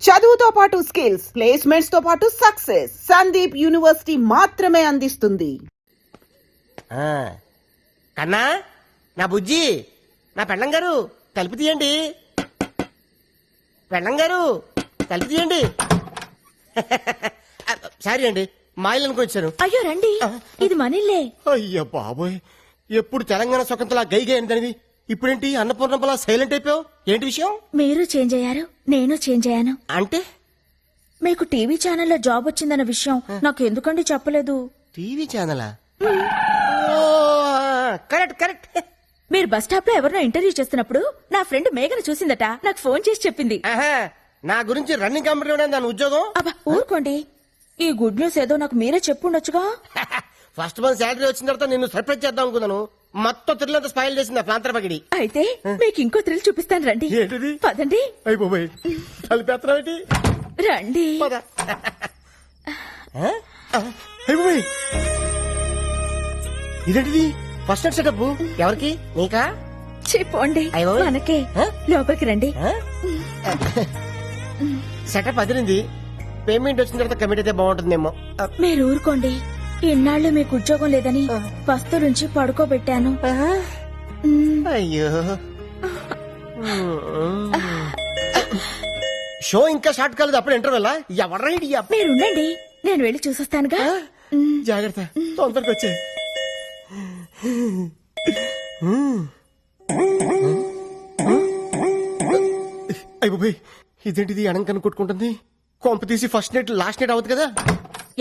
చదువుతో పాటు skills, placements తో పాటు సక్సెస్ సందీప్ యూనివర్సిటీ మాత్రమే అందిస్తుంది. కన్నా, నా బుజ్జి, నా పెళ్ళం గారు తలుపు తీయండి. పెళ్ళం గారు తలుపు తీయండి. సారీ అండి, మా ఇల్లు అనుకొచ్చాను. అయ్యో రండి, ఇది మనిల్లే. అయ్యో బాబోయ్, ఎప్పుడు తెలంగాణ సొంతలా గైగా ఏంటనివి, ఇప్పుడేంటి అన్నపూర్ణంపలా సైలెంట్ అయిపోయావు? ఏంటి విషయం? మీరు చేంజ్ అయ్యారు, నేను చేంజ్ అయ్యాను. అంటే మీకు టీవీ ఛానల్లో జాబ్ వచ్చిందన్న విషయం నాకు ఎందుకండి చెప్పలేదు? టీవీ ఛానలా? Correct correct. మీరు బస్ స్టాప్ లో ఎవరినో ఇంటర్వ్యూ చేస్తున్నప్పుడు నా ఫ్రెండ్ మేఘను చూసిందట, నాకు ఫోన్ చేసి చెప్పింది. నా గురించి రన్నింగ్ కంపెనీ దాని ఉద్యోగం. అబ్బా ఊరుకోండి, ఈ గుడ్ న్యూస్ ఏదో నాకు మీరే చెప్పుండొచ్చుగా. ఫస్ట్ మంత్ శాలరీ వచ్చిన తర్వాత నిన్ను సర్ప్రైజ్ చేద్దాం అనుకున్నాను. మొత్తం త్రిల్లంతా స్పాయిల్ చేసింది ఆ ప్రాంతర పగిడి. అయితే మీకు ఇంకో థ్రిల్ చూపిస్తాను రండి. ఏంటిది? పదండి. అయిపోయి తలిపేత్రమేంటి? రండి. అయిపోయి ఇదేంటిది? ఫస్ట్ నైట్ సెటప్ ఎవరికి? నీకా? చెప్పండి మనకే. లోపలికి రండి. సెటప్ అదిరింది. పేమెంట్ వచ్చిన తర్వాత కమిట్ అయితే బాగుంటుందేమో. మీరు ఊరుకోండి, ఇన్నాళ్ళు మీకు ఉద్యోగం లేదని పస్తులుంచి పడుకోబెట్టాను. అయ్యో, షో ఇంకా స్టార్ట్ కాలేదు, అప్పుడు ఇంటర్వెల్. ఎవరైడి? మీరుండండి, నేను వెళ్ళి చూసొస్తానుగా. జాగ్రత్త, తొందరగా వచ్చే. అయిపోయి ఇదేంటిది? అనంకను కొట్టుకుంటుంది. కొంప తీసి ఫస్ట్ నైట్ లాస్ట్ నైట్ అవద్దు కదా.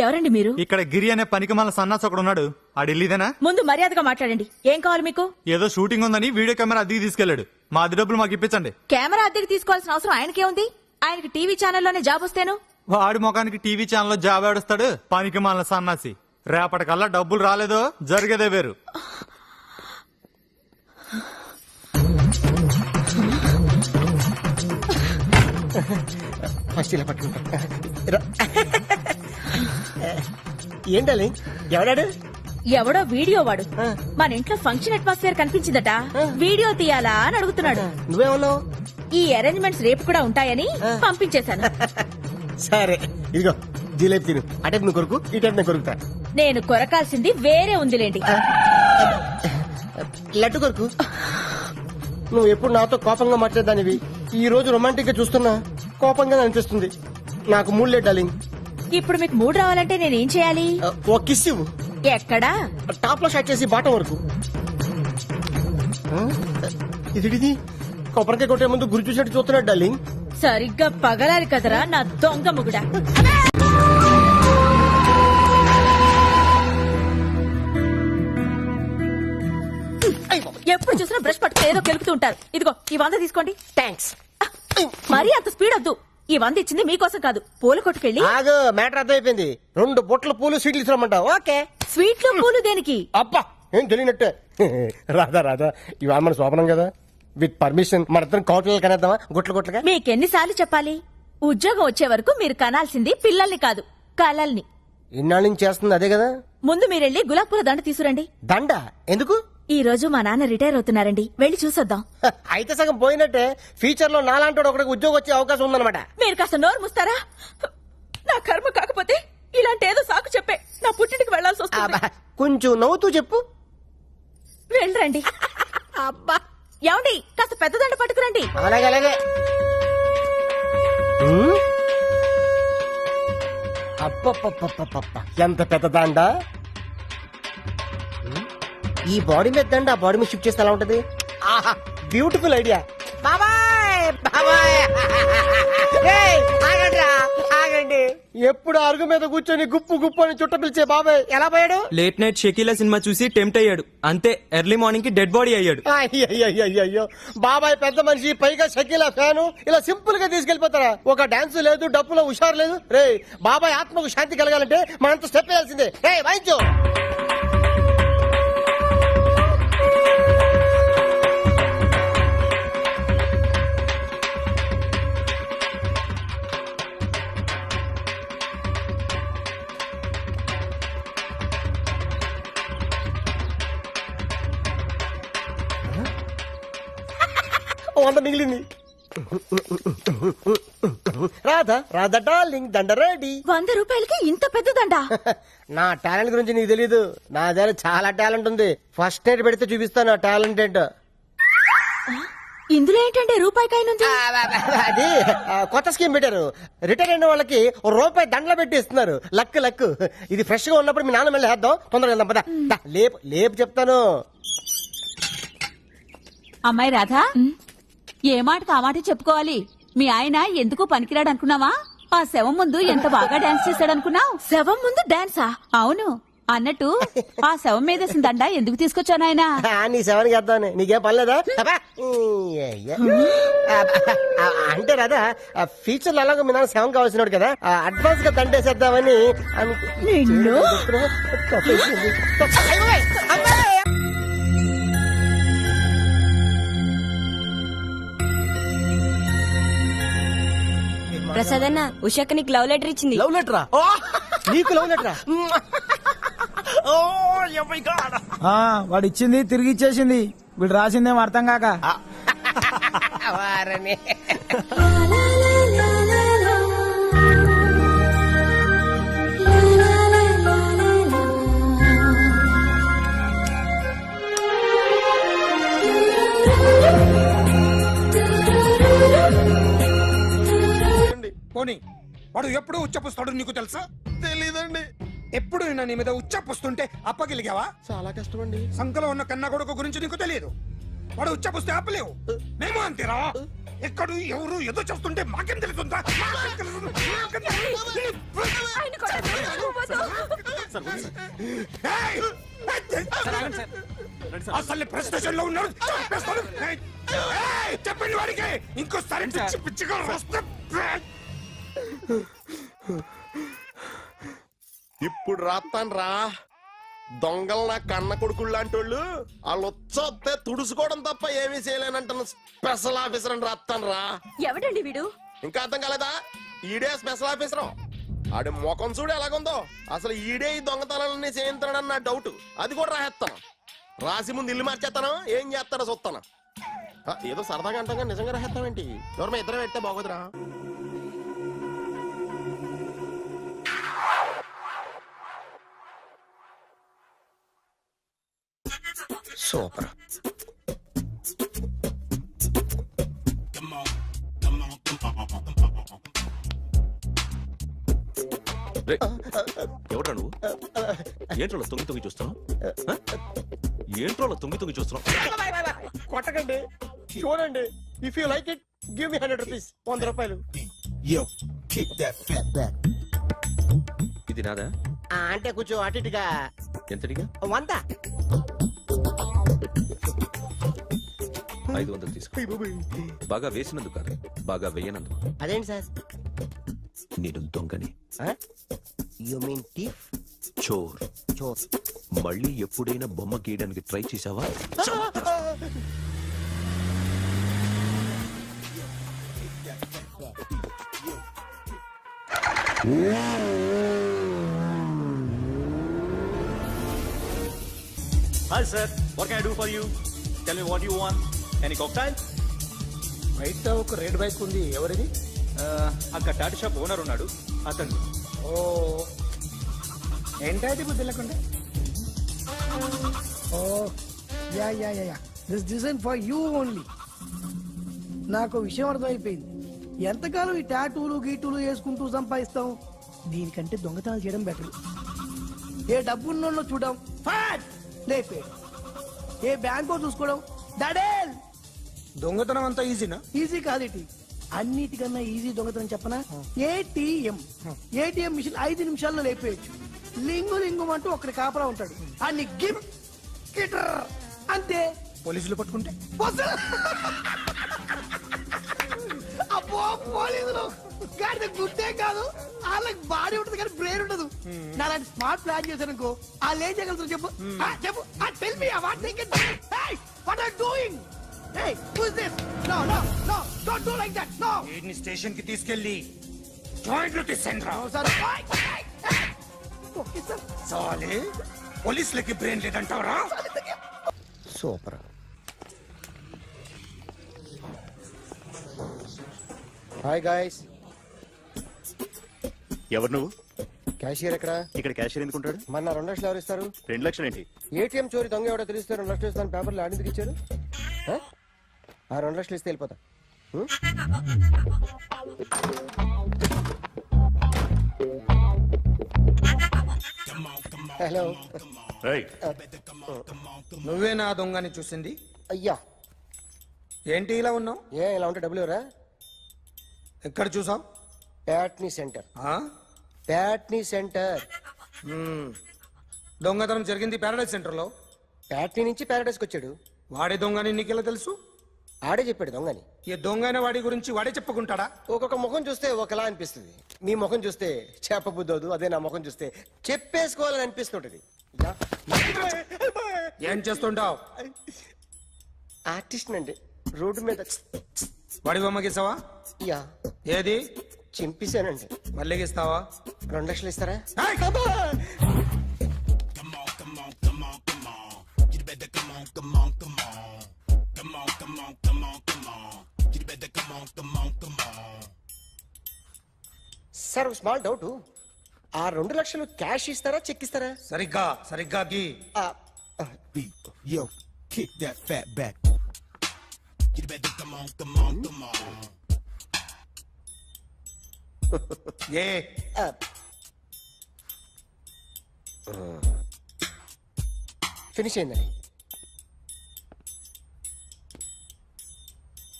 ఎవరండి మీరు? ఇక్కడ గిరి అనే పనికి మన సన్నాస్ ఒకడు ఉన్నాడు. ఆ ఢిల్లీదేనా? ముందు మర్యాదగా మాట్లాడండి. ఏం కావాలి మీకు? ఏదో షూటింగ్ ఉందని వీడియో కెమెరా అద్దెకి తీసుకెళ్లాడు. మా అద్దె డబ్బులు మాకు ఇప్పించండి. కెమెరా అద్దెకి తీసుకోవాల్సిన అవసరం ఆయనకే ఉంది? ఆయనకి టీవీ ఛానల్లోనే జాబ్ వస్తేను. వాడి ముఖానికి టీవీ ఛానల్లో జాబ్ ఆడుస్తాడు పనికి మన సన్నాసి. రేపటికల్లా డబ్బులు రాలేదో జరిగేదే వేరు. ఫస్ట్ ఇలా పట్టుకుంటా. ఏంటాలి? ఎవడాడు? ఎవడో వీడియో వాడు మన ఇంట్లో ఫంక్షన్ అట్మాస్ఫియర్ కనిపించిందట, వీడియో తీయాలా అని అడుగుతున్నాడు. నువ్వేమన్నావు? ఈ అరేంజ్మెంట్స్ రేపు కూడా ఉంటాయని పంపించేశాను. సరే ఇదిగో జీలేబీ తిను. అటైపు నువ్వు కొరుకు, ఈ టైపు నేను కొరుకుతా. నేను కొరకాల్సింది వేరే ఉందిలేండి. లడ్డు కొరుకు. నువ్వు ఎప్పుడు నాతో కోపంగా మాట్లాడదానివి, ఈ రోజు రొమాంటిక్ గా చూస్తున్నా కోపంగా అనిపిస్తుంది. నాకు మూడు లేదు డార్లింగ్. ఇప్పుడు మీకు మూడు రావాలంటే నేనేం చేయాలి? ఓ కిస్ ఇవ్వు. ఎక్కడా? టాప్ లో స్టార్ట్ చేసి బాటం వరకు. ఇది కొబ్బరికాయ కొట్టే ముందు గురి చూసినట్టు చూస్తున్నాడు డార్లింగ్. సరిగ్గా పగలాలి కదరా నా దొంగ ముగుడా. ఎప్పుడు చూసినా బ్రష్ పట్టుకుని ఏదో కెలుపుతూ ఉంటారు. ఇదిగో ఈ 100 తీసుకోండి. థ్యాంక్స్. మరీ అంత స్పీడ్ వద్దు. ఈ 100 ఇచ్చింది మీకోసం కాదు, పూల కొట్టుకెళ్ళి. ఆగు, మ్యాటర్ అర్థమైపోయింది. 2 బొట్ల పూలు స్వీట్లు ఇస్తామంటావు? ఓకే. స్వీట్లు పూలు దేనికి? అబ్బా ఏం తెలియనట్టే. రాదా ఇవాళ మన శోభనం కదా, విత్ పర్మిషన్ మన ఇద్దరం కోటలు కనేద్దామా? గుట్లుగా. మీకెన్నిసార్లు చెప్పాలి? ఉద్యోగం వచ్చే వరకు మీరు కనాల్సింది పిల్లల్ని కాదు, కలల్ని. ఇన్నాళ్ళ నుంచి చేస్తుంది అదే కదా. ముందు మీరెళ్ళి గులాబ్ పూల దండ తీసుకురండి. దండ ఎందుకు? ఈ రోజు మా నాన్న రిటైర్ అవుతున్నారండి, వెళ్ళి చూసొద్దాం. అయితే సగం పోయినట్టే. ఫ్యూచర్ లో నాలాంటి ఒకటికి ఉద్యోగం వచ్చే అవకాశం ఉందన్నమాట. మీరు కాస్త నోరు ముస్తారా? నా కర్మ కాకపోతే ఇలాంటి ఏదో సాకు చెప్పే నా పుట్టింటికి వెళ్లాల్సి వస్తుంది. కొంచెం నవ్వుతూ చెప్పు. వెళ్ళరండి. అబ్బా ఏమండి, కాస్త పెద్ద దండ పట్టుకురండి. అలాగే. అప్ప ఎంత పెద్ద దండ. ఈ బాడీ మీద దండ ఆ బాడీ మీద షిఫ్ట్ చేస్తే ఎలా ఉంటది? ఆహా, బ్యూటిఫుల్ ఐడియా. ఆగండి. ఎప్పుడు అరుగు మీద కూర్చొని గుప్పు గుప్పు అని చుట్ట పిలిచే బాబాయ్ ఎలా పోయాడు? లేట్ నైట్ షకీలా సినిమా చూసి టెంప్ట్ అయ్యాడు, అంతే. ఎర్లీ మార్నింగ్ కి డెడ్ బాడీ అయ్యాడు. అయ్యో బాబాయ్ పెద్ద మనిషి, పైగా షకీలా ఫ్యాను. ఇలా సింపుల్ గా తీసుకెళ్లిపోతారా? ఒక డాన్స్ లేదు, డప్పులో హుషారు లేదు. రే బాబాయ్ ఆత్మకు శాంతి కలగాలంటే మనంత స్టెప్ వేయాల్సిందే. రే వాయించు. మిగిలింది. రాధా రాధా డార్లింగ్ దండ రెడీ. 100 రూపాయలకి ఇంత పెద్దదండా? నా టాలెంట్ గురించి నీకు తెలీదు. నా దగ్గర చాలా టాలెంట్ ఉంది. ఫస్ట్ నైట్ పెడితే చూపిస్తాను నా టాలెంట్ ఏంటో. ఇందులో ఏంటంటే రూపాయి కాయనుంది. అది కొత్త స్కీమ్ పెట్టారు. రిటైర్ అయిన వాళ్ళకి రూపాయి దండలు పెట్టి ఇస్తున్నారు. Luck luck. ఇది ఫ్రెష్ గా ఉన్నప్పుడు మీ నాన్న మళ్ళీ వేద్దాం. తొందరగా వెళ్దాం పద. లేపు లేపు చెప్తాను. అమ్మాయి రాధా, ఏ మాటకు ఆ మాట చెప్పుకోవాలి. మీ ఆయన ఎందుకు పనికిరాడు అనుకున్నావా? ఆ శవం ముందు ఎంత బాగా డాన్స్ చేశాడనుకున్నావు? శవం ముందు డాన్సా? అవును. అన్నట్టు ఆ శవం మీద వేసిన దండ ఎందుకు తీసుకొచ్చాను ఆయన? నీ సెవెన్కి వేద్దామని. నీకేం పర్లేదా? అంటే రాదా ఫ్యూచర్ లో అలాగే మీ నాన్న సెవెన్ కావాల్సినాడు కదా, అడ్వాన్స్ గా దండేసేద్దామని నిన్ను? ప్రసాద్ అన్న ఉషాక్ నీకు లవ్ లెటర్ ఇచ్చింది. లవ్ లెటరా? నీకు లవ్ లెటరా? వాడు ఇచ్చింది తిరిగి ఇచ్చేసింది. వీడు రాసిందేం అర్థం కాక. వారని పోనీ వాడు ఎప్పుడు ఉచ్చపుస్తాడు నీకు తెలుసా? తెలీదండి. ఎప్పుడు నిన్న నీ మీద ఉచ్చపుస్తుంటే అప్పగలిగావా? చాలా కష్టం అండి. సంకలో ఉన్న కన్న కొడుకు గురించి నీకు తెలియదు. వాడు ఉచ్చపుస్తే ఆపలేవు. మేము అంతేరా. ఎక్కడు ఎవరు ఏదో చేస్తుంటే మాకేం తెలుస్తుందా? ఏయ్! అసలు ప్రెస్ స్టేషన్ లో ఉన్నాడు. చంపేస్తాను. ఏయ్! చెప్పండి వాడికి ఇంకోసారి పిచ్చి పిచ్చిగా వస్తే ఇప్పుడు రాత్తాను రా. దొంగలు నా కన్న కొడుకుళ్ళు లాంటి వాళ్ళు వాళ్ళు వచ్చొస్తే తుడుచుకోవడం తప్ప ఏమీ చేయలేనంటున్న స్పెషల్ ఆఫీసర్ అని రాత్తాను రా. ఎవడండి వీడు? ఇంకా అర్థం కాలేదా? ఈడే స్పెషల్ ఆఫీసర్. ఆడి ముఖం చూడు ఎలాగుందో. అసలు ఈడే ఈ దొంగతనాలన్నీ చేయించాడని నా డౌట్. అది కూడా రాసేస్తాను. రాసి ముందు ఇల్లు మార్చేస్తాను. ఏం చేస్తానో చూస్తాను. ఏదో సరదాగా అంటాగా నిజంగా రాసేస్తామేంటి? ఎవరు ఇద్దరం పెడితే బాగోదురా. సూపర్. ఎవడ్రా నువ్వు? ఏంట్రోలో తొంగి తొంగి చూస్తున్నావు? ఏంట్రోలో తొంగి తొంగి చూస్తున్నావు? కొట్టకండి, చూడండి. If you like it give me 100 rupees. 100 రూపాయలు. ఇది నాదా? అంటే కొంచెం అటు ఇటుగా. ఎంతడిగా? 100. 500 తీసుకో. బాగా వేసినందుకు కాదు, బాగా వేయనందుకు. అదేంటి సార్? నేను దొంగని. You mean thief? చోర్. చోర్. మళ్ళీ ఎప్పుడైనా బొమ్మ గీయడానికి ట్రై చేసావా? Hi sir, what can I do for you? Tell me what you want. Any cocktail? బయట ఒక రెడ్ బైక్ ఉంది. ఎవరిది? అక్కడ టాటా షాప్ ఓనర్ ఉన్నాడు, అతను. ఓ ఏంటది బుద్ధి లేకుండా? Oh yeah yeah yeah yeah this design for you only. నాకు విషయం అర్థమైపోయింది. ఎంతకాలం ఈ టాటూలు గీటూలు వేసుకుంటూ సంపాదిస్తాం? దీనికంటే దొంగతనాలు చేయడం బెటర్. ఏ డబ్బున్నోళ్ళు చూడడం ఫాట్ లేపే, ఏ బ్యాంకో చూసుకోవడం దడేల్. దొంగతనం అంతా ఈజీనా? ఈజీ కాదు. అన్నిటికన్నా ఈజీ దొంగతనం చెప్పనా? ఏటీఎం. ఏటీఎం మిషన్ 5 నిమిషాల్లో లేపేయచ్చు. లింగు లింగు అంటూ ఒకటి కాపరా ఉంటాడు. అన్ని గిమ్ గిటర్ అంతే. పోలీసులు పట్టుకుంటే అబ్బో పోలీసులు గాడి గుర్తే కాదు, వాళ్ళకి బాడీ ఉంటుంది కానీ బ్రెయిన్ ఉండదు. నాలాంటి స్మార్ట్ ప్లాన్ చేశానుకో వాళ్ళు ఏం చేయగలుగుతారు చెప్పు? చెప్పు. Tell me what they can. Hey what are doing? Hey, who is this? No, no, no, don't do like that. No. వీడిని స్టేషన్ కి తీసుకెళ్ళి జాయింట్లు తీసేంద్రా. No, sir. Okay, sir. చాలే, పోలీసులకి బ్రెయిన్ లేదంటావరా? సూపర్. Hi guys. ఎవరు నువ్వు? క్యాషియర్ ఎక్కడ? ఇక్కడ క్యాషియర్ ఎందుకుంటాడు? మన 2 లక్షలు ఎవరు ఇస్తారు? 2 లక్షలు ఏంటి? ఏటీఎం చోరీ దొంగ ఎవడో తెలిస్తే 2 లక్షలు ఇస్తాను పేపర్లు ఆడిందుకు ఇచ్చారు. ఆ 2 లక్షలు ఇస్తే వెళ్ళిపోతా. హలో. ఏయ్, నువ్వే నా దొంగని చూసింది? అయ్యా, ఏంటి ఇలా ఉన్నావు? ఇలా ఉంటే డబ్బులు ఎవరా? ఎక్కడ చూసావు? ప్యాట్నీ సెంటర్. ప్యాట్నీ సెంటర్. దొంగతనం జరిగింది ప్యారడైజ్ సెంటర్ లో. ప్యాట్నీ నుంచి ప్యారడైస్కి వచ్చాడు. వాడే దొంగని నీకెలా తెలుసు? ఆడే చెప్పాడు దొంగని. ఈ దొంగైన వాడి గురించి వాడే చెప్పుకుంటాడా? ఒక్కొక్క ముఖం చూస్తే ఒకలా అనిపిస్తుంది. మీ ముఖం చూస్తే చెప్పబుద్దోదు, అదే నా ముఖం చూస్తే చెప్పేసుకోవాలని అనిపిస్తుంటది. ఏం చేస్తుంటావు? ఆర్టిస్ట్ అండి. రోడ్డు మీద వాడి బొమ్మ గీసావా? యా. ఏది? చింపేశానండి. మళ్ళీ గీస్తావా? 2 లక్షలు ఇస్తారా? సార్, ఒక స్మాల్ డౌట్. ఆ 2 లక్షలు క్యాష్ ఇస్తారా, చెక్ ఇస్తారా? సరిగ్గా గీ. Yo, kick that fat back. A finish అయిందండి.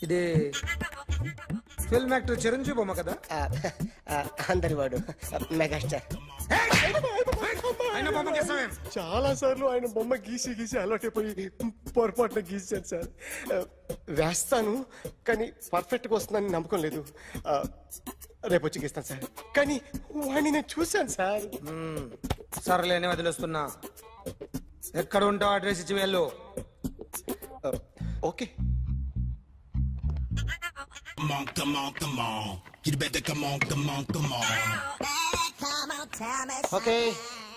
ఇది ఫిల్మ్ యాక్టర్ చిరంజీవి బొమ్మ కదా? అందరి వాడు మెగాస్టార్. ఆయన బొమ్మ గీసావేం? చాలా సార్లు ఆయన బొమ్మ గీసి గీసి అలవాటైపోయి పొరపాటున గీసాను సార్. వేస్తాను, కానీ పర్ఫెక్ట్ గా వస్తుందని నమ్మకం లేదు. రేపు వచ్చి గీస్తాను సార్. కానీ వాడిని నేను చూశాను సార్. సర్లేనే వదిలేస్తున్నా. ఎక్కడ ఉంటావు అడ్రస్ ఇచ్చి వెళ్ళు. Okay. Okay,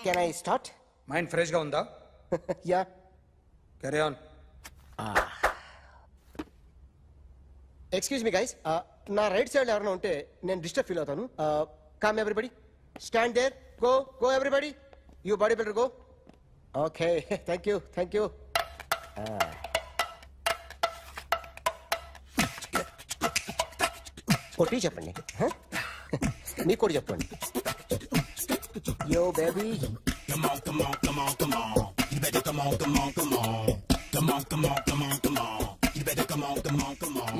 can I start? Mind fresh గా ఉందా? Yeah. Carry on. Excuse me guys, నా రైట్ సైడ్ ఎవరైనా ఉంటే నేను డిస్టర్బ్ ఫీల్ అవుతాను. Come everybody, stand there, go everybody, you body builder go. Okay, thank you. కొట్టి చెప్పండి. మీకు కూడా చెప్పండి. Yo baby,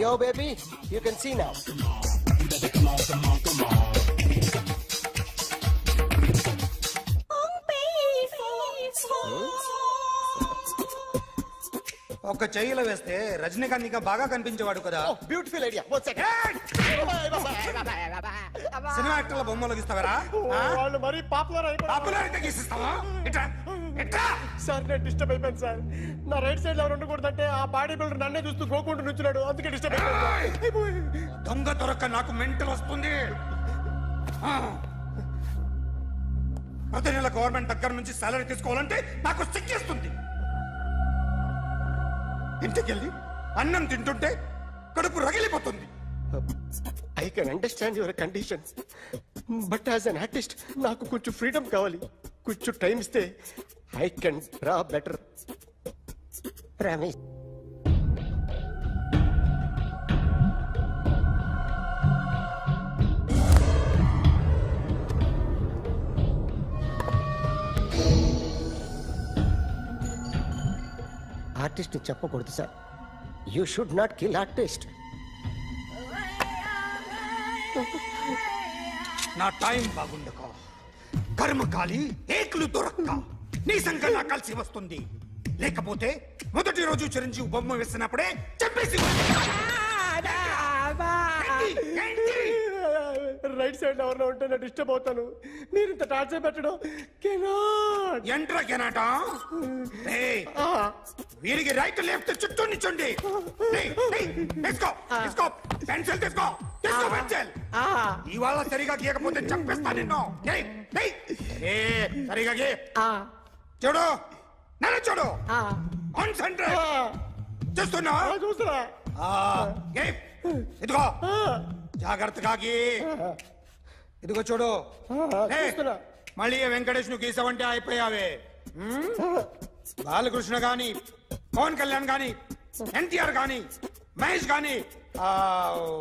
yo baby, you can see now. ఒక చెయ్యిలో వేస్తే రజనీకాంత్ ఇంకా బాగా కనిపించేవాడు కదా. Beautiful idea. One second. Cinema యాక్టర్ల బొమ్మలు గీస్తావరా? వాళ్ళు మరి పాపులర్ పాపులారిటీ గీసిస్తావా? ఎట్రా సార్, నేను డిస్టర్బ్ అయిపోయాను సార్. నా రైట్ సైడ్ ఎవరు ఉండకూడదంటే ఆ బాడీ బిల్డర్ నన్నే చూస్తూ గోకుంటూ నుంచున్నాడు, అందుకే డిస్టర్బ్ అయిపోయాను. దొంగ దొరక్క నాకు మెంటల్ వస్తుంది. ప్రతి నెల గవర్నమెంట్ దగ్గర నుంచి సాలరీ తీసుకోవాలంటే నాకు సిగ్గేస్తుంది. ఇంటికెళ్ళి అన్నం తింటుంటే కడుపు రగిలిపోతుంది. I can understand your conditions, but as an artist నాకు కొంచెం ఫ్రీడమ్ కావాలి. కొంచెం టైం ఇస్తే I can draw better. Promise. Artist చెప్పకూడదు sir. You should not kill artist. నా టైం బాగుండక కర్మకాలి ఏకులు దొరక్క నీ సంఘం కలిసి వస్తుంది. లేకపోతే మొదటి రోజు చిరంజీవి బొమ్మ వేసినప్పుడే చెప్పేసి రైట్ సైడ్ ఎవరిలో ఉంటే నేను డిస్టర్బ్ అవుతాను. మీరు ఇంత టార్చర్ పెట్టడం ఎంట్రా కెనాట. వీరికి రైట్ లెఫ్ట్ చుట్టూ నిచ్చండి. పెన్సిల్ తీసుకో, పెన్సిల్. ఇవాళ సరిగా గీయకపోతే చెప్పేస్తా నిన్ను. సరిగా గీ. చూడు, నన్ను చూడు. కాన్సంట్రేట్ చూస్తున్నా. చూస్తున్నా. ఇదిగో జాగ్రత్తగా గీ. ఇదిగో చూడు. లే. చూస్తున్నా. మళ్ళీ వెంకటేష్ ను గీసావంటే అయిపోయావే. బాలకృష్ణ గాని, పవన్ కళ్యాణ్ గాని, ఎన్టీఆర్ గాని, మహేష్ గాని,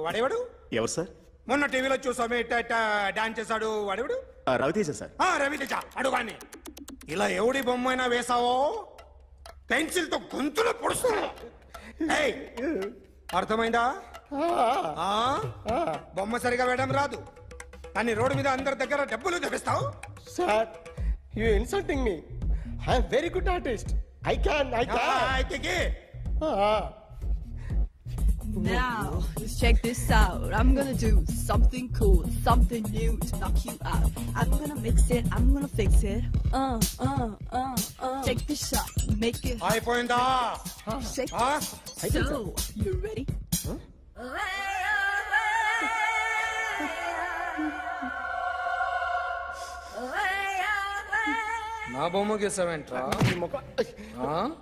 వాడేవాడు ఎవరు సార్? మొన్న టీవీలో చూసామే డాన్స్ చేశాడు వాడేవాడు. రవితేజ సార్. రవితేజ అడుగాని. ఇలా ఎవడి బొమ్మ అయినా వేసావో పెన్సిల్ తో గొంతులో పొడుస్తున్నా. ఏయ్, అర్థమైందా? ఆ? బొమ్మ సరిగా వేయడం రాదు కానీ రోడ్డు మీద అందరి దగ్గర డబ్బులు తెప్పిస్తావు. Sir you insulting me. I'm very good artist. I can అయితే గీ. Now, let's check this out. I'm gonna do something cool, something new to knock you out. I'm gonna mix it, I'm gonna fix it. Take this shot, make it అయిపోయిందా? shake. ఆ? So, you ready? నా బొమ్మ గీసావేంట్రా?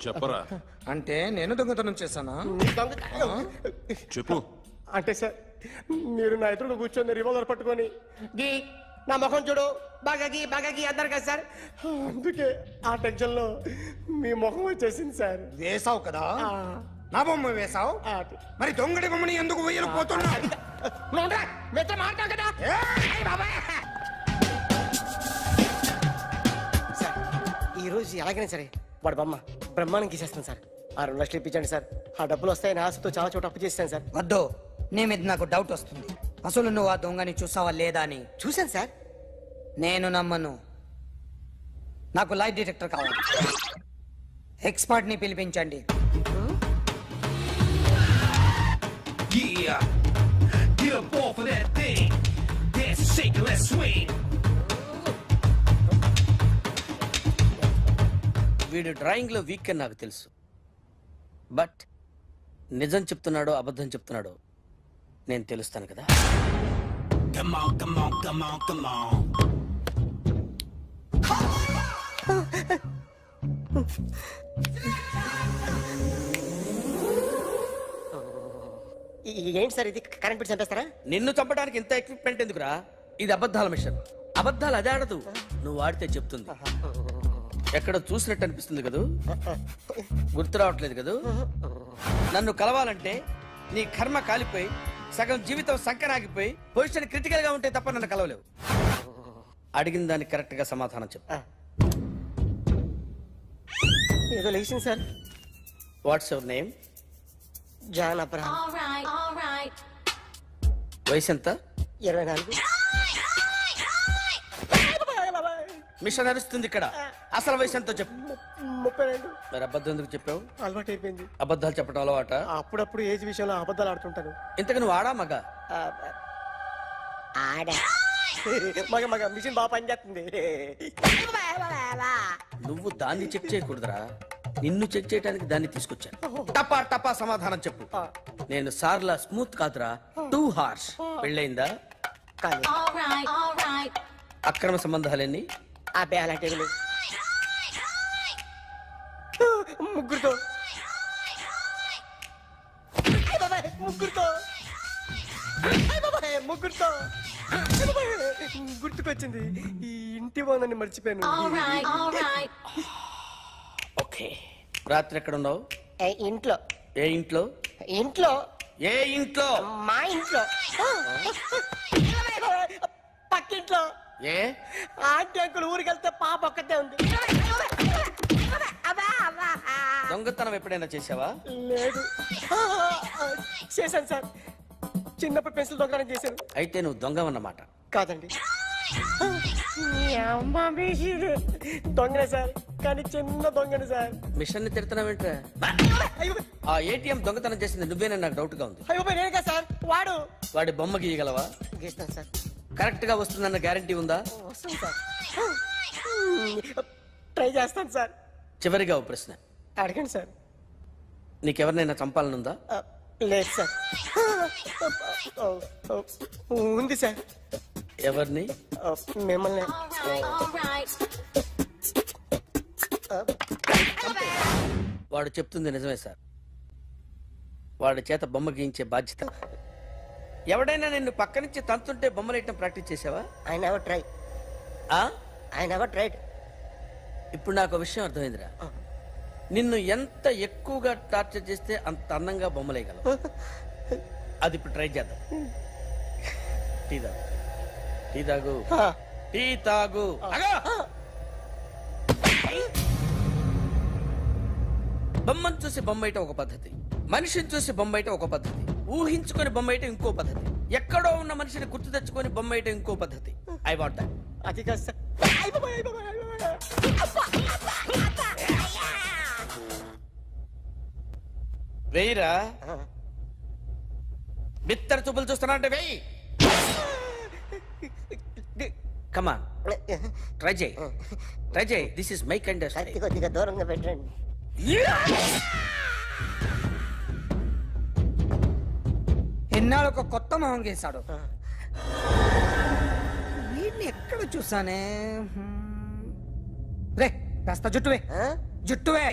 చెప్పరా. అంటే నేను దొంగతనం చేశానా? చెప్పు. అంటే సార్ మీరు నా ఎదురు కూర్చొని రివాల్వర్ పట్టుకొని గీ నా ముఖం చూడు బాగా గీ అన్నారు కదా సార్. అందుకే ఆ టెన్షన్ లో మీ ముఖం వచ్చేసింది సార్. వేసావు కదా, నా బొమ్మ వేసావు. మరి దొంగడి బొమ్మని ఎందుకు వేయలు పోతున్నా? మాట్లాడు కదా సార్. ఈ రోజు ఎలాగైనా సరే వాడు బొమ్మ బ్రహ్మాండం గీసేస్తాను సార్. 6 లక్షలు ఇప్పించండి సార్. ఆ డబ్బులు వస్తాయని ఆశతో చాలా చోట అప్పు చేస్తాను సార్. వద్దు, నీ మీద నాకు డౌట్ వస్తుంది. అసలు నువ్వు ఆ దొంగని చూసావా లేదా అని. చూశాను సార్. నేను నమ్మను. నాకు లైట్ డిటెక్టర్ కావాలి. ఎక్స్పర్ట్ ని పిలిపించండి. వీడు డ్రాయింగ్ లో వీక్ అని నాకు తెలుసు. బట్ నిజం చెప్తున్నాడో అబద్ధం చెప్తున్నాడో నేను తెలుస్తాను కదా. ఏంటి సార్ ఇది? కరెంట్ బిల్ చంపేస్తారా? నిన్ను చంపడానికి ఇంత ఎక్విప్మెంట్ ఎందుకురా? ఇది అబద్ధాల మిషన్. అబద్ధాలు అదే ఆడదు, నువ్వు ఆడితే చెప్తుంది. ఎక్కడ చూసినట్టు అనిపిస్తుంది కదూ? గుర్తు రావట్లేదు కదూ? నన్ను కలవాలంటే నీ కర్మ కాలిపోయి సగం జీవితం సంకరాగిపోయి పొజిషన్ క్రిటికల్ గా ఉంటే తప్ప నన్ను కలవలేవు. అడిగిన దానికి కరెక్ట్ గా సమాధానం చెప్పు. ఏదో లేచింది sir. What's your name? John Abraham. వయసు ఎంత? 24. మిషన్ నడుస్తుంది ఇక్కడ. అసలు వయసు ఎంతో చెప్పు. 32. మరి అబద్ధం ఎందుకు చెప్పావు? అలవాటు అయిపోయింది. అబద్ధాలు చెప్పడం అలవాట? అప్పుడప్పుడు ఏజ్ విషయంలో అబద్ధాలు ఆడుతుంటాను. ఇంతకు నువ్వు ఆడా మగ? ఆడా. మగ మిషన్ బాగా పనిచేస్తుంది. నువ్వు దాన్ని చెక్ చేయకూడదురా, నిన్ను చెక్ చేయడానికి దాన్ని తీసుకొచ్చాను. టపా టపా సమాధానం చెప్పు. నేను సార్లా స్మూత్ కాదురా, టూ హార్ష్. పెళ్ళయిందా? అక్రమ సంబంధాలన్నీ? అబ్బే అలాంటి ముగ్గురుతో గుర్తుకొచ్చింది. ఈ ఇంటి బాగుందని మర్చిపోయాను. ఓకే. రాత్రి ఎక్కడ ఉన్నావు? ఇంట్లో. ఏ ఇంట్లో? ఇంట్లో. ఏ ఇంట్లో? మా ఇంట్లో. పక్కింట్లో. ఏ ఆంటీ అంకుల్ ఊరికి వెళ్తే పాప ఒక్కతే ఉంది. దొంగతనం ఎప్పుడైనా చేసావా? లేదు. చేశాను సార్. చిన్నప్పుడు పెన్సిల్ దొంగతనం చేశాను. అయితే నువ్వు దొంగవన్నమాట. కాదండి, దొంగనే సార్, కానీ చిన్న దొంగని సార్. మిషన్ ని తిడుతున్నావేంట్రా? ఆ ఏటీఎం దొంగతనం చేసింది నువ్వేనని నాకు డౌట్ గా ఉంది. అయ్యో నేనే కదా సార్. వాడి బొమ్మ గీయగలవా? గీస్తాను సార్. కరెక్ట్ గా వస్తుందన్న గ్యారంటీ ఉందా? వస్తాను సార్. ట్రై చేస్తాను సార్. చివరిగా ఓ ప్రశ్న అడగండి సార్. నీకెవరినైనా చంపాలనుందా? లేదు సార్. ఉంది సార్. ఎవరిని? మిమ్మల్ని. వాడు చెప్తుంది నిజమే సార్. వాడి చేత బొమ్మ గీయించే బాధ్యత ఎవడైనా నిన్ను పక్క నుంచి తంతుంటే బొమ్మలేయటం ప్రాక్టీస్ చేసావా? I never try. I never tried. ఇప్పుడు నాకు విషయం అర్థమైందిరా. నిన్ను ఎంత ఎక్కువగా టార్చర్ చేస్తే అంత అందంగా బొమ్మలేయగలవు. అది ఇప్పుడు ట్రై చేద్దాం. టీ తాగు, టీ తాగు, టీ తాగు. బొమ్మను చూసి బొమ్మేయటం ఒక పద్ధతి, మనిషిని చూసి బొమ్మేయటం ఒక పద్ధతి, ఊహించుకొని బొమ్మేయటం ఇంకో పద్ధతి, ఎక్కడో ఉన్న మనిషిని గుర్తు తెచ్చుకొని బొమ్మేయటం ఇంకో పద్ధతి. I want that. అది కాదు సార్. వెయ్యిరా. బిత్తర చూపులు చూస్తున్నా అంటే వెయ్యి. కమాన్, ట్రై చేయి, ట్రై చేయి. This is my kind of style. కొద్దిగా దూరంగా పెట్టండి. ఎన్నాళ్ళు ఒక కొత్త మొహం గీశాడు. వీడిని ఎక్కడ చూసానే? రే కాస్త జుట్టువే, జుట్టువే.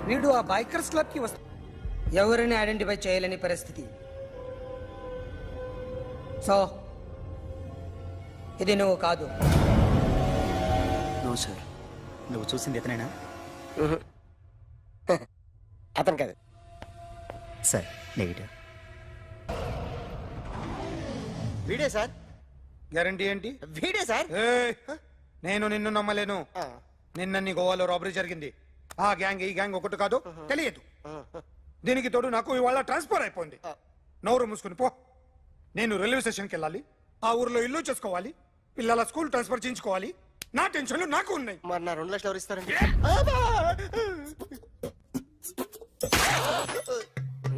వీడు ఆ బైకర్స్ క్లబ్ కి వస్తా, ఎవరిని ఐడెంటిఫై చేయలేని పరిస్థితి. సో ఇది నువ్వు కాదు. నో సార్, నువ్వు చూసింది ఎతనేనా? అతను కాదు సార్, నెగిటివ్. వీడే సార్. గ్యారంటీ ఏంటి? వీడే సార్. నేను నిన్ను నమ్మలేను. నిన్న నీ గోవాలో రాబరీ జరిగింది. ఆ గ్యాంగ్ ఈ గ్యాంగ్ ఒకటి కాదు, తెలియదు. దీనికి తోడు నాకు ఇవాళ ట్రాన్స్ఫర్ అయిపోయింది. నోరు మూసుకుని పో. నేను రైల్వే స్టేషన్కి వెళ్ళాలి, ఆ ఊర్లో ఇల్లు చేసుకోవాలి, పిల్లల స్కూల్ ట్రాన్స్ఫర్ చేయించుకోవాలి. నా టెన్షన్లు నాకు ఉన్నాయి. మరి నా 2 లక్షలు ఎవరు ఇస్తారండి?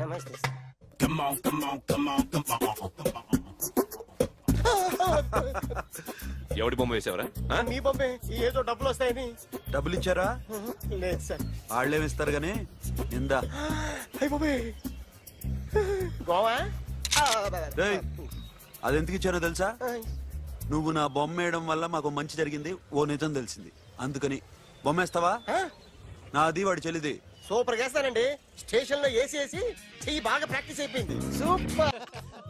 నమస్తే సార్. ఎవడి బొమ్మ వేసావరా? మీ బొమ్మే. ఏదో డబ్బులు వస్తాయని. డబ్బులు ఇచ్చారా? లేదు సార్. వాళ్ళేమి ఇస్తారు గానీ ఇందా. అయ్య బాబే, గోవా. అదెందుకు ఇచ్చానో తెలుసా? నువ్వు నా బొమ్మ వేయడం వల్ల మాకు మంచి జరిగింది, ఓ నిజం తెలిసింది. అందుకని బొమ్మేస్తావా? నాది వాడి చెల్లిది. సూపర్ చేస్తానండి. స్టేషన్ లో ఏసీ వేసి చెయ్యి బాగా ప్రాక్టీస్ అయిపోయింది. సూపర్.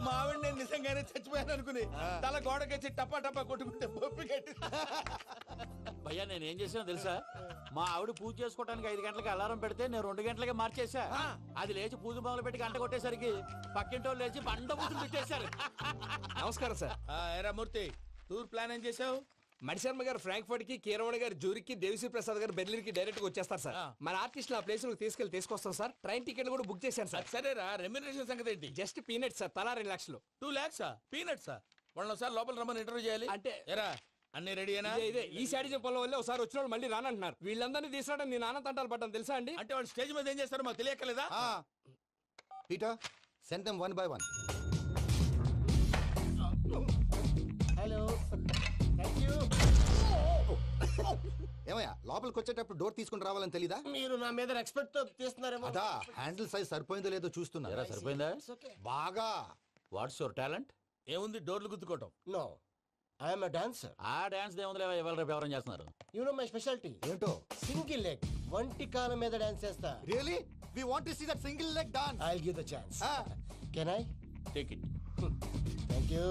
మా ఆవిడ నేను నిజంగానే చచ్చిపోయాను అనుకుని తల గోడకొచ్చి టపా టపా కొట్టుకుంటే భయ్యా నేను ఏం చేసానో తెలుసా? మా ఆవిడ పూజ చేసుకోవడానికి 5 గంటలకి అలారం పెడితే నేను 2 గంటలకి మార్చేసా. అది లేచి పూజ మొదలు పెట్టి గంట కొట్టేసరికి పక్కింటి వాళ్ళు లేచి బండ పూజలు పెట్టేశారు. నమస్కారం సార్. ఏరా మూర్తి, టూర్ ప్లాన్ ఏం చేసావు? మణిశర్మ గారు ఫ్రాంక్ఫర్ట్ కి, కీరవాణి గారు జూరిక్ కి, దేవిశ్రీ ప్రసాద్ గారు బెర్లిన్ కి డైరెక్ట్ గా వచ్చేస్తారు సార్. మన ఆర్టిస్ట్ ఆ ప్లేస్ తీసుకొస్తాం సార్. ట్రైన్ టికెట్ కూడా బుక్ చేశాను సార్. సరేరా, రెమ్యూనరేషన్ సంగతి ఏంటి? జస్ట్ పీనట్స్ సార్, తలా 2 లక్షలు. 2 lakhs పీనట్సా? వాళ్ళని ఒకసారి లోపల రమ్మని ఇంటర్వ్యూ చేయాలి. అంటే ఎరా అన్ని రెడీయేనా? ఇదే ఈ శాడిజం పొలం వల్ల ఒకసారి వచ్చిన వాళ్ళు మళ్ళీ రానంటున్నారు. వీళ్ళందరినీ తీసుకురావడం నీ నాన్న తంటాలు పడ్డాను తెలుసా అండి? అంటే వాళ్ళు స్టేజ్ మీద ఏం చేస్తారో మాకు తెలియక్కలేదా? Peter, send them 1 by 1. Hello, thank you. ఏమయ్యా లోపలికి వచ్చేటప్పుడు డోర్ తీసుకుని రావాలని తెలీదా? మీరు నా మీద ఎక్స్పెక్ట్ తో తీస్తున్నారేమో. అదా హ్యాండిల్ సైజ్ సరిపోయిందో లేదో చూస్తున్నా. సరిపోయిందా? బాగా. What's your talent? ఏముంది డోర్లు గుద్దుకోవటం? No, I'm a dancer. ఆ డాన్స్ దేవుందిలే, ఇవాళ రేపు ఎవరైనా చేస్తున్నారు. You know my speciality. ఏంటో? సింగిల్ లెగ్, వంటి కాలం మీద డాన్స్ చేస్తా. Really we want to see that single leg dance. I will give the chance. Can I? Take it. Thank you.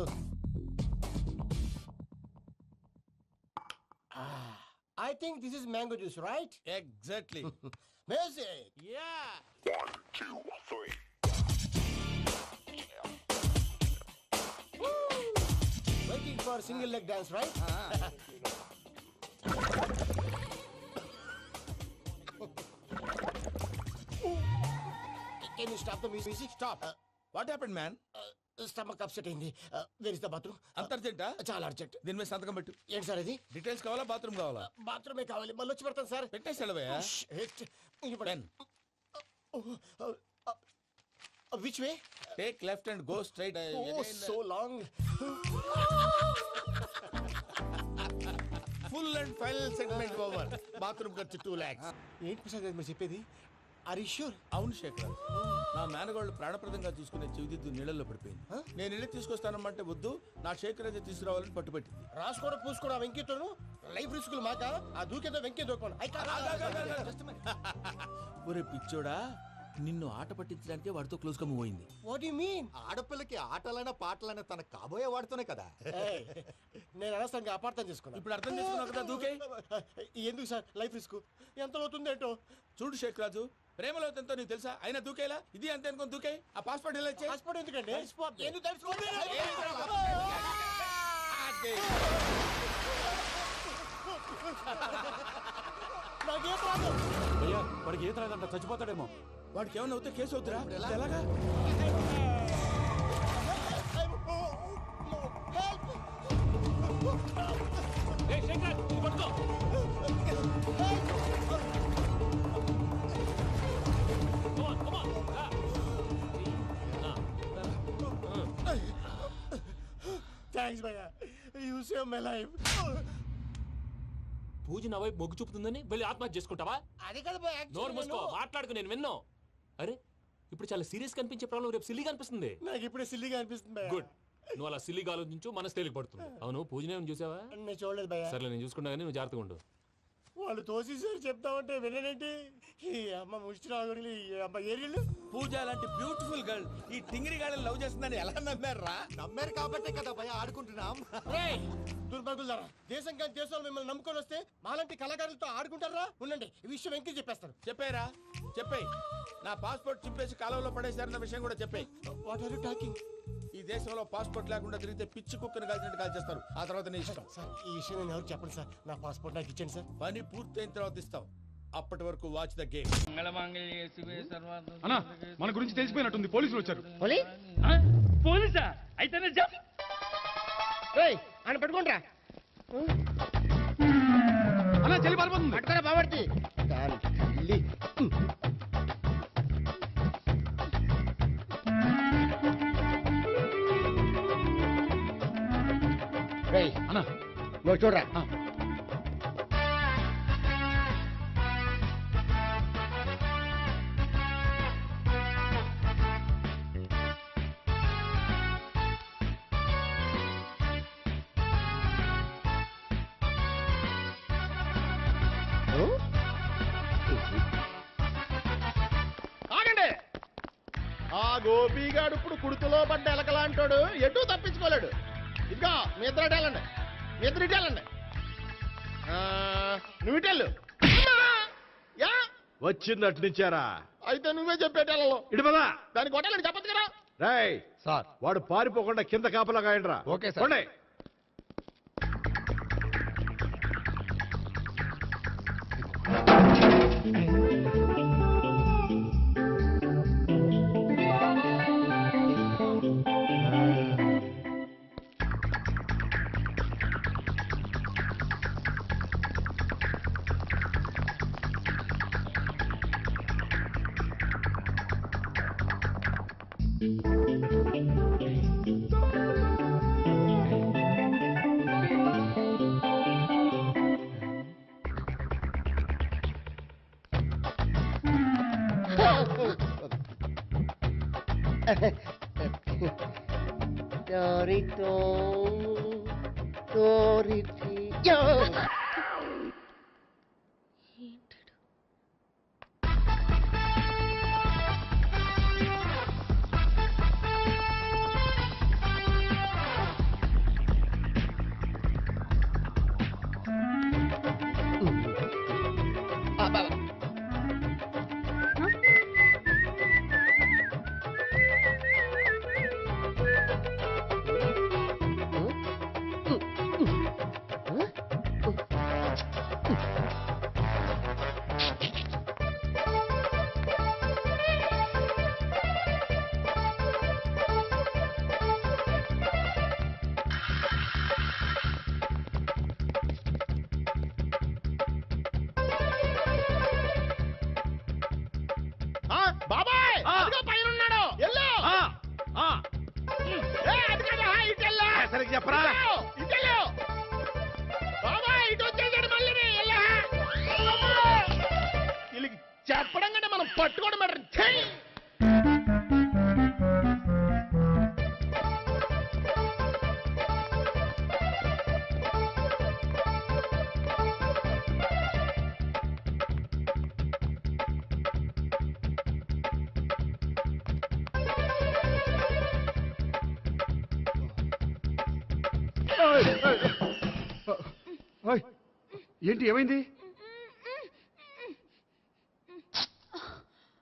I think this is mango juice, right? Exactly. Music. Yeah. 1 2 3. Waiting for single leg dance, right? Can you stop the music? Stop. What happened, man? Stomach upset అయింది. Where is the bathroom? అంత అర్జెంటా? చాలా urgent. దీని మీద సంతకం పెట్టు. ఏంటి sir ఇది? Details కావాలా, బాత్రూమ్ కావాలా? బాత్రూమే కావాలి. మళ్ళీ వచ్చి పెడతాను సార్. పెట్టేసి వెళ్ళవయ్యా. Pen. Which way? Take left and go straight. Oh, so long. Full and final segment over. Bathroom ఖర్చు 2 lakhs. ఏంటి ప్రసాద్ మీరు చెప్పేది? Are you sure? అవును శేఖర్. నా మేనగోళ్ళు ప్రాణప్రదంగా చూసుకునే చెవిదిద్దు నీళ్ళల్లో పడిపోయింది. నేను వెళ్ళి తీసుకొస్తానమ్మంటే వద్దు, నా శేఖర్ అయితే తీసుకురావాలని పట్టుబట్టింది. రాసుకోవడం పూసుకోవడం వెంకీతోను లైఫ్ రిస్కులు మాక ఆ దూకేదో వెంకీ దూకోను. ఒరే పిచ్చోడా, నిన్ను ఆట పట్టించడానికి వాడితో క్లోజ్ గా మూవ్ అయింది. What you mean? ఆడపిల్లకి ఆటలైనా పాటలైనా తన కాబోయే వాడుతూనే కదా. నేను అనవసరంగా అపార్థం చేసుకున్నా. ఇప్పుడు అర్థం చేసుకున్నావు కదా, దూకే. ఎందుకు సార్ లైఫ్ రిస్క్ ఎంత అవుతుంది ఏంటో? చూడు షేక్ రాజు, ప్రేమలో ఎంతో నీకు తెలుసా? అయినా దూకేలా ఇది అంతే అనుకుని దూకే. ఆ పాస్పోర్ట్ ఎలా ఇచ్చే? పాస్పోర్ట్ ఎందుకండి? ఎందుకు తెలుసుకోండి? నాకేం ప్రాబ్లం? అయ్యా వాడికి ఈత రాదంట, చచ్చిపోతాడేమో. వాడికి ఏమైనా అవుతే కేసు అవుతురా? ఎలాగా? థ్యాంక్స్ భయ్యా, యూ సేవ్ మై లైఫ్. పూజ నా వైపు మొగ్గు చూపుతుందని వెళ్ళి ఆత్మహత్య చేసుకుంటావా? అది కదా భయ్యా, నోరు మూసుకో, మాట్లాడుకు, నేను విన్నావు. అరే ఇప్పుడు చాలా సీరియస్ కనిపించే ప్రాబ్లం రేపు సిల్లీగా అనిపిస్తుంది. నాకు ఇప్పుడే సిల్లీగా అనిపిస్తుంది భయ్యా. గుడ్, నువ్వు అలా సిల్లీగా ఆలోచించు, మనసు తేలిక పడుతుంది. అవును పూజనే చూసావా? నేను చూడలేదు భయ్యా. సర్లే నేను చూసుకున్నా కానీ నువ్వు జాగ్రత్తగా ఉండు. వాళ్ళు తోసేసారు చెప్తామంటే విననేంటి? ఈ అమ్మ ముష్టి రాగుడి అమ్మ ఏరియలు. పూజ లాంటి బ్యూటిఫుల్ గర్ల్ ఈ టింగిరి గాళ్ళని లవ్ చేస్తుందని ఎలా నమ్మారా? నమ్మారు కాబట్టే కదా భయ ఆడుకుంటున్నాం. దుర్భగులారా, దేశం కానీ దేశంలో మిమ్మల్ని నమ్ముకొని వస్తే మాలాంటి కళాకారులతో ఆడుకుంటారా? ఉండండి, ఈ విషయం వెంకీ చెప్పేస్తాను. చెప్పారా? చెప్పేయ్. నా పాస్పోర్ట్ చింపేసి కాలువలో పడేశారన్న విషయం కూడా చెప్పేయ్. What are you talking? ఈ దేశంలో పాస్పోర్ట్ లేకుండా తిరిగితే పిచ్చి కుక్కను కాల్చినట్టు కాల్చేస్తారు. ఆ తర్వాత నీ ఇష్టం. సార్ ఈ విషయం నేను ఎవరు చెప్పండి సార్. నా పాస్పోర్ట్ నాకు ఇచ్చేయండి సార్. పని పూర్తయిన తర్వాత ఇస్తాం. అప్పటి వరకు వాచ్ ద గేమ్. అన్నా మన గురించి తెలిసిపోయినట్టుంది, పోలీసులు వచ్చారు. పోలీసా? అయితేనే ఆయన పెట్టుకుంటా అన్నా చెల్లి పారిపోతుంది. పట్టుకోరా బాబర్తి. అన్నా నువ్వు చూడరా. ఆగండి. ఆ గోపిగాడు ఇప్పుడు కుడుతులో పడ్డ ఎలకలాంటాడు, ఎటు తప్పించుకోలేడు. ఇదిగో మీ ఇద్దరు ఇటెళ్ళండి, మీ ఇద్దరు ఇటెళ్ళండి. నువ్వు ఇటెళ్ళు. యా వచ్చిందటు నుంచారా? అయితే నువ్వే చెప్పేటెళ్ళలో ఇటు పదా. దానికి కొట్టాలని చెప్పదు కదా. రేయ్ సార్, వాడు పారిపోకుండా కింద కాపలా కాయండిరా. Okay sir. పోండి. ఏంటి ఏమైంది?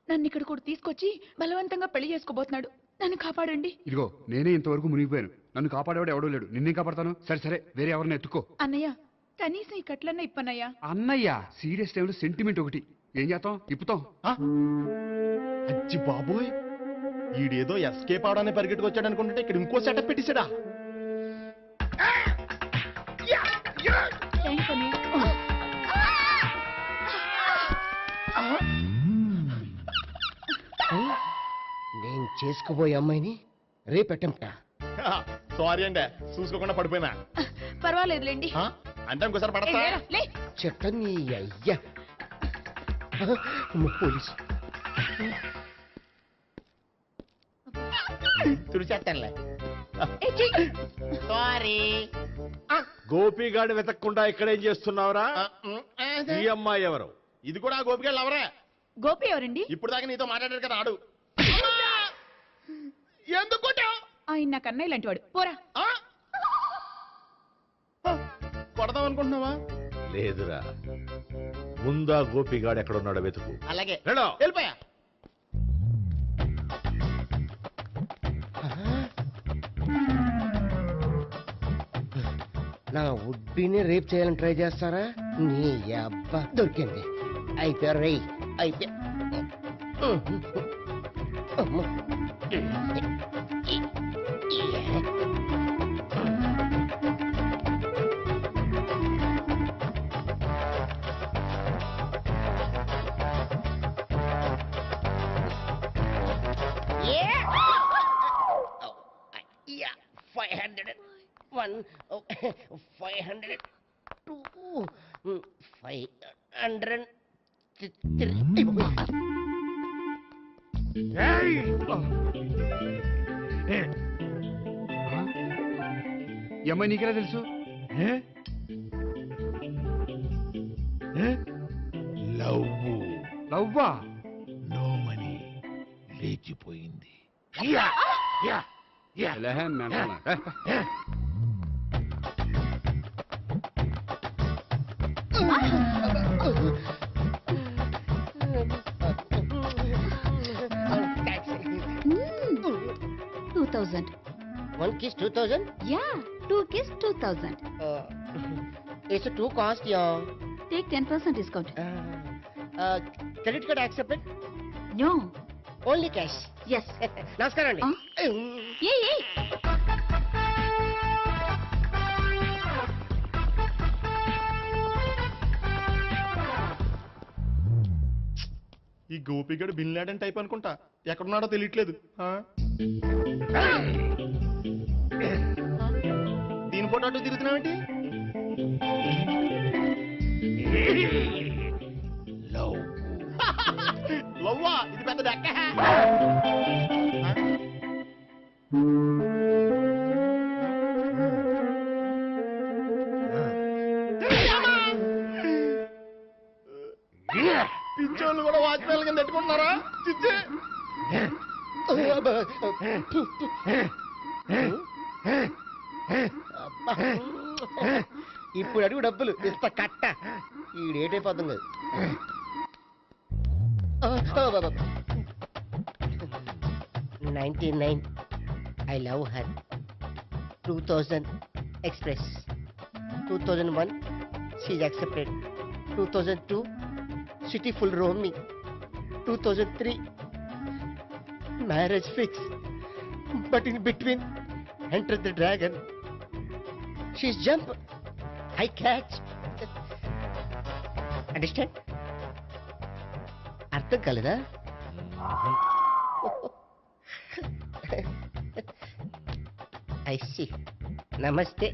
నన్ను ఇక్కడ కూడా తీసుకొచ్చి బలవంతంగా పెళ్లి చేసుకోబోతున్నాడు. నన్ను కాపాడండి. ఇదిగో నేనే ఇంతవరకు మునిగిపోయాను. నన్ను కాపాడేవాడు ఎవడో లేడు. నిన్నేం కాపాడతాను? సరే సరే, వేరే ఎవరిని ఎత్తుకో. అన్నయ్య, కనీసం ఈ కట్లన్నా ఇప్పన్నయ్యా. అన్నయ్య సీరియస్ టైంలో సెంటిమెంట్ ఒకటి. ఏం చేస్తాం? ఇప్పుతాం. అచ్చి బాబోయ్, ఈడేదో ఎస్కేప్ అవడానికి పరిగెట్టుకొచ్చాడు అనుకుంటే ఇక్కడ ఇంకో సెటప్ పెట్టిసాడా? థ్యాంక్స్ అన్నయ్య. నేను చేసుకోబోయే అమ్మాయిని రేపెట్టంట. సారీ అండి, చూసుకోకుండా పడిపోయినా. పర్వాలేదులేండి. అంటే ఇంకోసారి పడతా. చెత్త నీ అయ్యా. పోలీసు తుడిచేస్తానులే. సారీ. గోపిగాడి వెతక్కుండా ఇక్కడేం చేస్తున్నావురా? ఈ అమ్మాయి ఎవరు? ఇది కూడా గోపిగాడు ఎవరే? గోపి ఎవరండి? ఇప్పుడు దాకా నీతో మాట్లాడారు కదా, ఆడు. ఎందుకు ఆయన నాకు అన్నయ్య లాంటి వాడు. పోరా. కొడదాం అనుకుంటున్నావా? లేదురా, ముందా గోపిగాడు ఎక్కడున్నాడో వెతుకు. అలాగే వెళ్ళో. వెళ్ళిపోయా. నా ఉడ్బీని రేప్ చేయాలని ట్రై చేస్తారా? నీ అబ్బా దొరికింది. అయిపోయారు రై. అయిపోయా. Yeah, 501, 502, 503. ఈ అమ్మాయి నీకెలా తెలుసు? లవ్వా? నో మనీ, లేచిపోయింది. One kiss 2000? Yeah, 2 kiss 2000. It's a 2 cost, yeah. Take 10% discount. Credit card accepted? No. Only cash. Yes. నమస్కారం అండి. Hey. ఈ గోపిగడు బిన్ లాడెన్ టైప్ అనుకుంటా. ఎక్కడున్నాడో తెలియట్లేదు. దీని ఫోటో అటు తిరుగుతున్నావేంటి? లవ్వా? ఇది పెద్ద డెక్క. పిచ్చోళ్ళు కూడా వాచ్మెన్ కింద పెట్టుకుంటున్నారా? చిచ్చే. ఇప్పుడు అడుగు డబ్బులు ఇస్తా కట్ట. ఈ డేట్ అయిపోతుంది కదా. 99. I love her. 2000 express. 2001 she's accepted. 2002 city full roaming. 2003 marriage fix. But in between entered the dragon. She's jump. I catch. Understand? అర్థం కాలేదా? I see. Namaste.